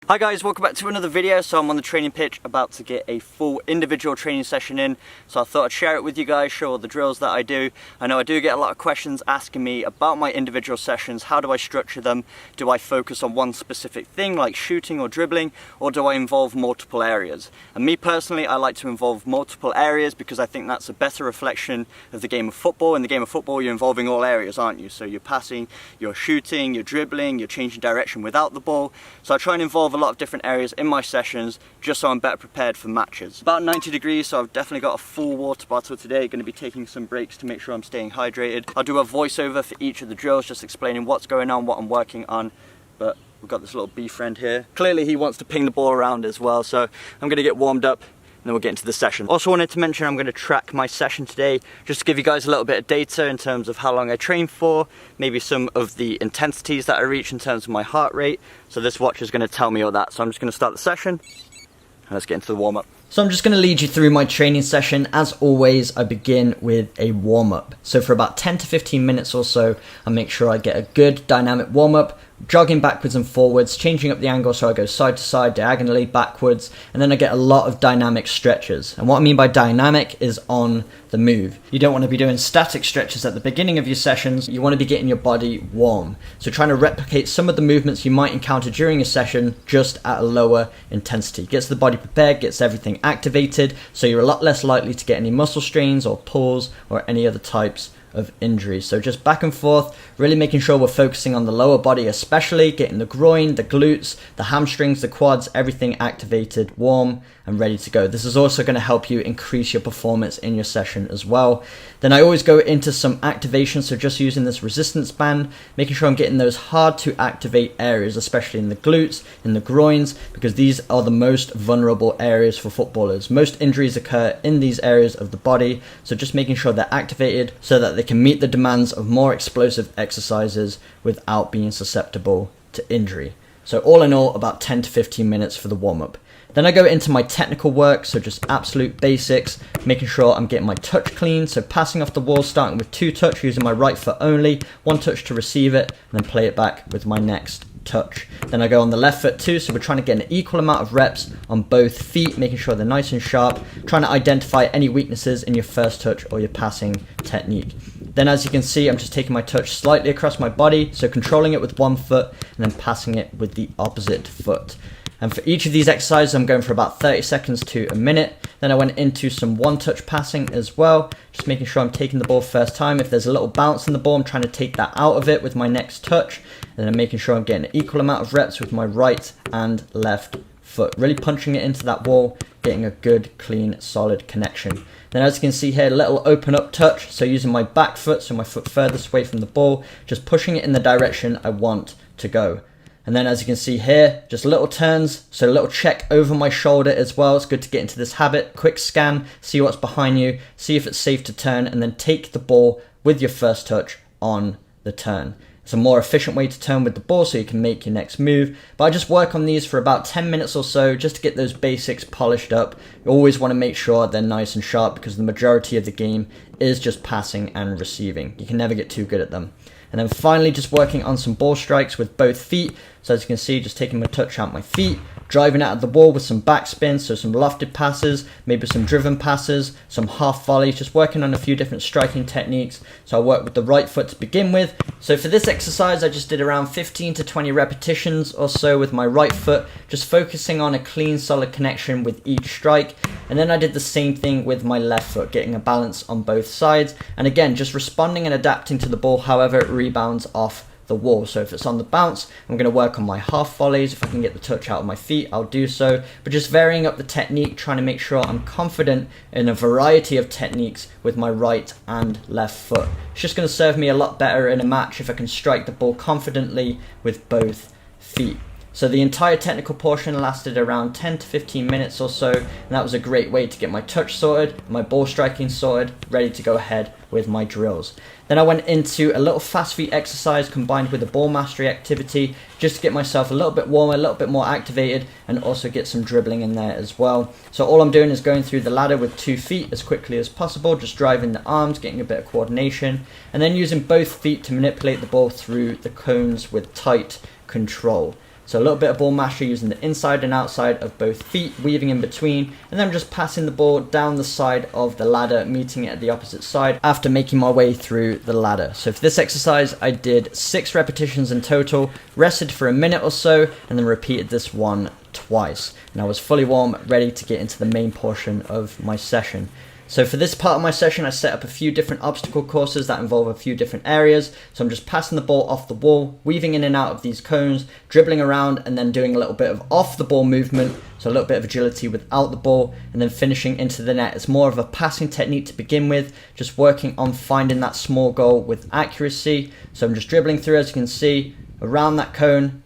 Hi guys, welcome back to another video. So I'm on the training pitch about to get a full individual training session in. So I thought I'd share it with you guys, show all the drills that I do. I know I do get a lot of questions asking me about my individual sessions. How do I structure them? Do I focus on one specific thing like shooting or dribbling, or do I involve multiple areas? And me personally, I like to involve multiple areas because I think that's a better reflection of the game of football. In the game of football, you're involving all areas, aren't you? So you're passing, you're shooting, you're dribbling, you're changing direction without the ball. So I try and involve a lot of different areas in my sessions just so I'm better prepared for matches. About 90 degrees, so I've definitely got a full water bottle today. Going to be taking some breaks to make sure I'm staying hydrated. I'll do a voiceover for each of the drills, just explaining what's going on, what I'm working on. But we've got this little bee friend here. Clearly he wants to ping the ball around as well, so I'm going to get warmed up and then we'll get into the session. Also wanted to mention I'm going to track my session today just to give you guys a little bit of data in terms of how long I train for, maybe some of the intensities that I reach in terms of my heart rate. So this watch is going to tell me all that. So I'm just going to start the session and let's get into the warm-up. So I'm just going to lead you through my training session. As always, I begin with a warm-up. So for about 10 to 15 minutes or so, I make sure I get a good dynamic warm-up, jogging backwards and forwards, changing up the angle so I go side to side, diagonally, backwards, and then I get a lot of dynamic stretches. And what I mean by dynamic is on the move. You don't want to be doing static stretches at the beginning of your sessions. You want to be getting your body warm. So trying to replicate some of the movements you might encounter during a session just at a lower intensity. Gets the body prepared, gets everything activated, so you're a lot less likely to get any muscle strains or pulls or any other types of injuries. So just back and forth, really making sure we're focusing on the lower body, especially getting the groin, the glutes, the hamstrings, the quads, everything activated, warm and ready to go. This is also going to help you increase your performance in your session as well. Then I always go into some activation, so just using this resistance band, making sure I'm getting those hard to activate areas, especially in the glutes, in the groins, because these are the most vulnerable areas for footballers. Most injuries occur in these areas of the body, so just making sure they're activated so that they can meet the demands of more explosive exercises without being susceptible to injury. So all in all, about 10 to 15 minutes for the warm-up. Then I go into my technical work, so just absolute basics, making sure I'm getting my touch clean, so passing off the wall, starting with 2 touch, using my right foot only, 1 touch to receive it, and then play it back with my next touch. Then I go on the left foot too, so we're trying to get an equal amount of reps on both feet, making sure they're nice and sharp, trying to identify any weaknesses in your first touch or your passing technique. Then as you can see, I'm just taking my touch slightly across my body, so controlling it with 1 foot and then passing it with the opposite foot. And for each of these exercises, I'm going for about 30 seconds to a minute. Then I went into some 1-touch passing as well, just making sure I'm taking the ball first time. If there's a little bounce in the ball, I'm trying to take that out of it with my next touch. And then making sure I'm getting an equal amount of reps with my right and left foot. Really punching it into that wall, getting a good, clean, solid connection. Then as you can see here, a little open up touch. So using my back foot, so my foot furthest away from the ball, just pushing it in the direction I want to go. And then as you can see here, just little turns, so a little check over my shoulder as well. It's good to get into this habit. Quick scan, see what's behind you, see if it's safe to turn, and then take the ball with your first touch on the turn. It's a more efficient way to turn with the ball so you can make your next move. But I just work on these for about 10 minutes or so just to get those basics polished up. You always want to make sure they're nice and sharp because the majority of the game is just passing and receiving. You can never get too good at them. And then finally just working on some ball strikes with both feet. So as you can see, just taking my touch out my feet, driving out of the ball with some backspin, so some lofted passes, maybe some driven passes, some half volleys, just working on a few different striking techniques. So I work with the right foot to begin with. So for this exercise, I just did around 15 to 20 repetitions or so with my right foot, just focusing on a clean, solid connection with each strike. And then I did the same thing with my left foot, getting a balance on both sides. And again, just responding and adapting to the ball however it rebounds off the wall. So if it's on the bounce, I'm going to work on my half volleys. If I can get the touch out of my feet, I'll do so. But just varying up the technique, trying to make sure I'm confident in a variety of techniques with my right and left foot. It's just going to serve me a lot better in a match if I can strike the ball confidently with both feet. So the entire technical portion lasted around 10 to 15 minutes or so, and that was a great way to get my touch sorted, my ball striking sorted, ready to go ahead with my drills. Then I went into a little fast feet exercise combined with a ball mastery activity, just to get myself a little bit warmer, a little bit more activated, and also get some dribbling in there as well. So all I'm doing is going through the ladder with 2 feet as quickly as possible, just driving the arms, getting a bit of coordination, and then using both feet to manipulate the ball through the cones with tight control. So a little bit of ball masher using the inside and outside of both feet, weaving in between, and then just passing the ball down the side of the ladder, meeting it at the opposite side after making my way through the ladder. So for this exercise, I did 6 repetitions in total, rested for a minute or so, and then repeated this one twice. And I was fully warm, ready to get into the main portion of my session. So for this part of my session, I set up a few different obstacle courses that involve a few different areas. So I'm just passing the ball off the wall, weaving in and out of these cones, dribbling around, and then doing a little bit of off the ball movement. So a little bit of agility without the ball, and then finishing into the net. It's more of a passing technique to begin with, just working on finding that small goal with accuracy. So I'm just dribbling through, as you can see, around that cone,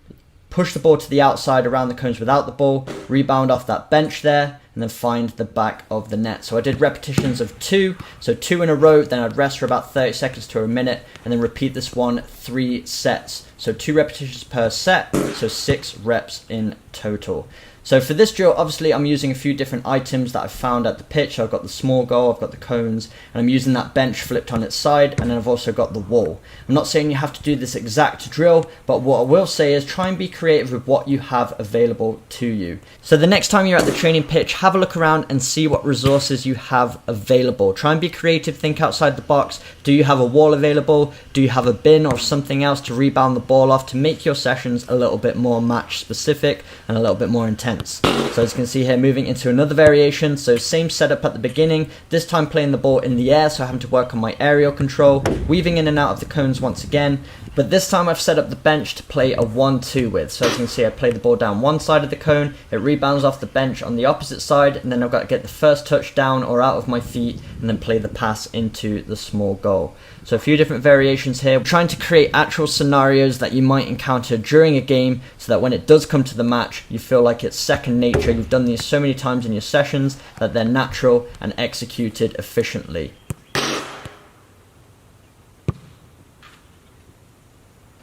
push the ball to the outside around the cones without the ball, rebound off that bench there, and then find the back of the net. So I did repetitions of 2, so 2 in a row, then I'd rest for about 30 seconds to a minute, and then repeat this one 3 sets. So 2 repetitions per set, so 6 reps in total. So for this drill, obviously I'm using a few different items that I've found at the pitch. I've got the small goal, I've got the cones, and I'm using that bench flipped on its side, and then I've also got the wall. I'm not saying you have to do this exact drill, but what I will say is try and be creative with what you have available to you. So the next time you're at the training pitch, have a look around and see what resources you have available. Try and be creative, think outside the box. Do you have a wall available? Do you have a bin or something else to rebound the ball off to make your sessions a little bit more match specific and a little bit more intense? So as you can see here, moving into another variation. So same setup at the beginning, this time playing the ball in the air, so having to work on my aerial control, weaving in and out of the cones once again. But this time I've set up the bench to play a 1-2 with. So as you can see, I play the ball down one side of the cone, it rebounds off the bench on the opposite side, and then I've got to get the first touch down or out of my feet, and then play the pass into the small goal. So a few different variations here, trying to create actual scenarios that you might encounter during a game, so that when it does come to the match, you feel like it's second nature. You've done these so many times in your sessions that they're natural and executed efficiently.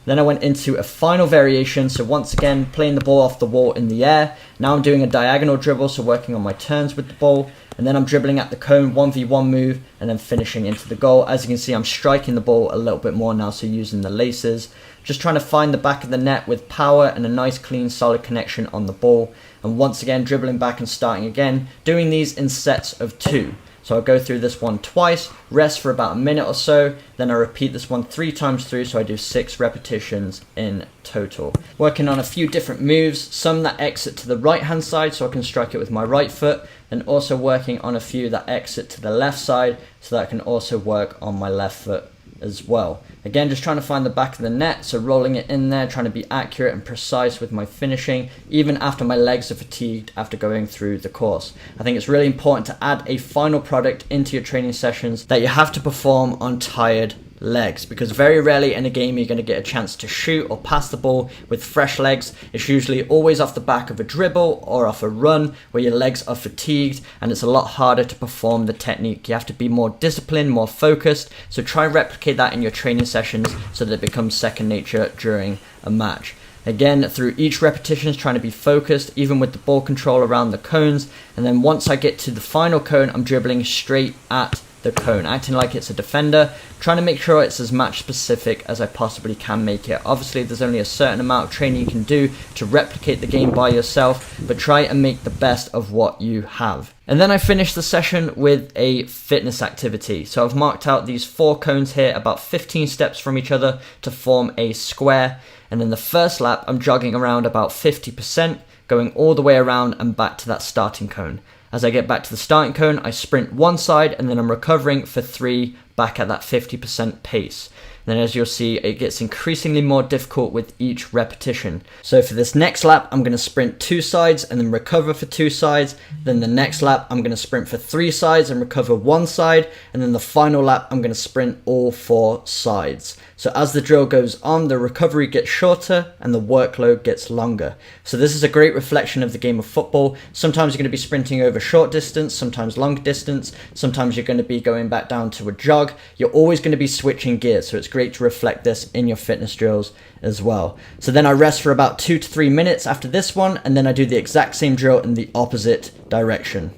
Then I went into a final variation, so once again playing the ball off the wall in the air. Now I'm doing a diagonal dribble, so working on my turns with the ball, and then I'm dribbling at the cone, 1v1 move, and then finishing into the goal. As you can see, I'm striking the ball a little bit more now, so using the laces. Just trying to find the back of the net with power and a nice clean solid connection on the ball. And once again dribbling back and starting again, doing these in sets of 2. So I'll go through this one twice, rest for about a minute or so, then I repeat this one 3 times through, so I do 6 repetitions in total. Working on a few different moves, some that exit to the right hand side so I can strike it with my right foot, and also working on a few that exit to the left side so that I can also work on my left foot as well. Again, just trying to find the back of the net, so rolling it in there, trying to be accurate and precise with my finishing, even after my legs are fatigued after going through the course. I think it's really important to add a final product into your training sessions that you have to perform on tired legs, because very rarely in a game you're going to get a chance to shoot or pass the ball with fresh legs. It's usually always off the back of a dribble or off a run where your legs are fatigued, and it's a lot harder to perform the technique. You have to be more disciplined, more focused, so try and replicate that in your training sessions so that it becomes second nature during a match. Again, through each repetition, trying to be focused, even with the ball control around the cones, and then once I get to the final cone, I'm dribbling straight at the cone, acting like it's a defender, trying to make sure it's as match specific as I possibly can make it. Obviously there's only a certain amount of training you can do to replicate the game by yourself, but try and make the best of what you have. And then I finished the session with a fitness activity. So I've marked out these 4 cones here about 15 steps from each other to form a square, and then the first lap I'm jogging around about 50%, going all the way around and back to that starting cone. As I get back to the starting cone, I sprint one side and then I'm recovering for 3 back at that 50% pace. And then as you'll see, it gets increasingly more difficult with each repetition. So for this next lap, I'm going to sprint 2 sides and then recover for 2 sides. Then the next lap, I'm going to sprint for 3 sides and recover 1 side. And then the final lap, I'm going to sprint all 4 sides. So as the drill goes on, the recovery gets shorter and the workload gets longer. So this is a great reflection of the game of football. Sometimes you're going to be sprinting over short distance, sometimes long distance, sometimes you're going to be going back down to a jog. You're always going to be switching gears, so it's great to reflect this in your fitness drills as well. So then I rest for about 2 to 3 minutes after this one, and then I do the exact same drill in the opposite direction.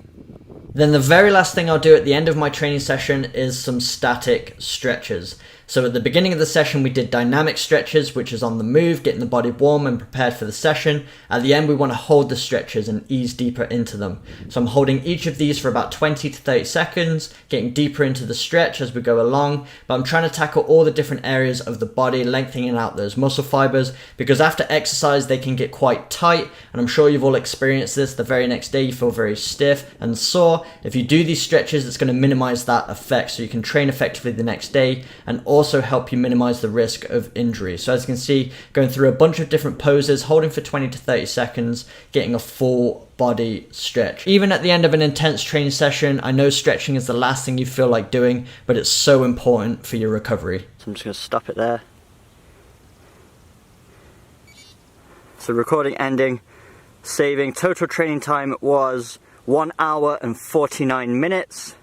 Then the very last thing I'll do at the end of my training session is some static stretches. So at the beginning of the session, we did dynamic stretches, which is on the move, getting the body warm and prepared for the session. At the end, we want to hold the stretches and ease deeper into them. So I'm holding each of these for about 20 to 30 seconds, getting deeper into the stretch as we go along, but I'm trying to tackle all the different areas of the body, lengthening out those muscle fibers, because after exercise, they can get quite tight, and I'm sure you've all experienced this. The very next day, you feel very stiff and sore. If you do these stretches, it's going to minimize that effect, so you can train effectively the next day and also help you minimize the risk of injury. So as you can see, going through a bunch of different poses, holding for 20 to 30 seconds, getting a full body stretch. Even at the end of an intense training session, I know stretching is the last thing you feel like doing, but it's so important for your recovery. So I'm just going to stop it there. So recording ending, saving. Total training time was 1 hour and 49 minutes.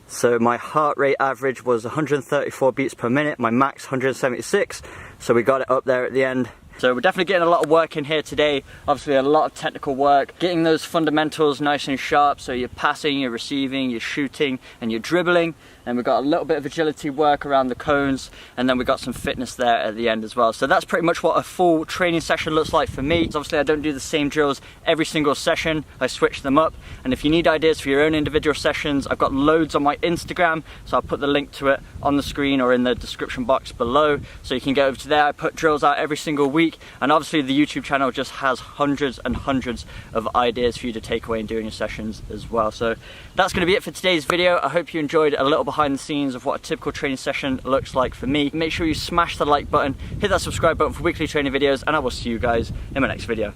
So my heart rate average was 134 beats per minute, my max 176, so we got it up there at the end. So we're definitely getting a lot of work in here today, obviously a lot of technical work, getting those fundamentals nice and sharp, so you're passing, you're receiving, you're shooting, and you're dribbling. And we've got a little bit of agility work around the cones, and then we've got some fitness there at the end as well. So that's pretty much what a full training session looks like for me. Obviously I don't do the same drills every single session, I switch them up. And if you need ideas for your own individual sessions, I've got loads on my Instagram, so I'll put the link to it on the screen or in the description box below, so you can go over to there. I put drills out every single week, and obviously the YouTube channel just has hundreds and hundreds of ideas for you to take away and do in your sessions as well. So that's going to be it for today's video. I hope you enjoyed a little behind the scenes of what a typical training session looks like for me. Make sure you smash the like button, hit that subscribe button for weekly training videos, and I will see you guys in my next video.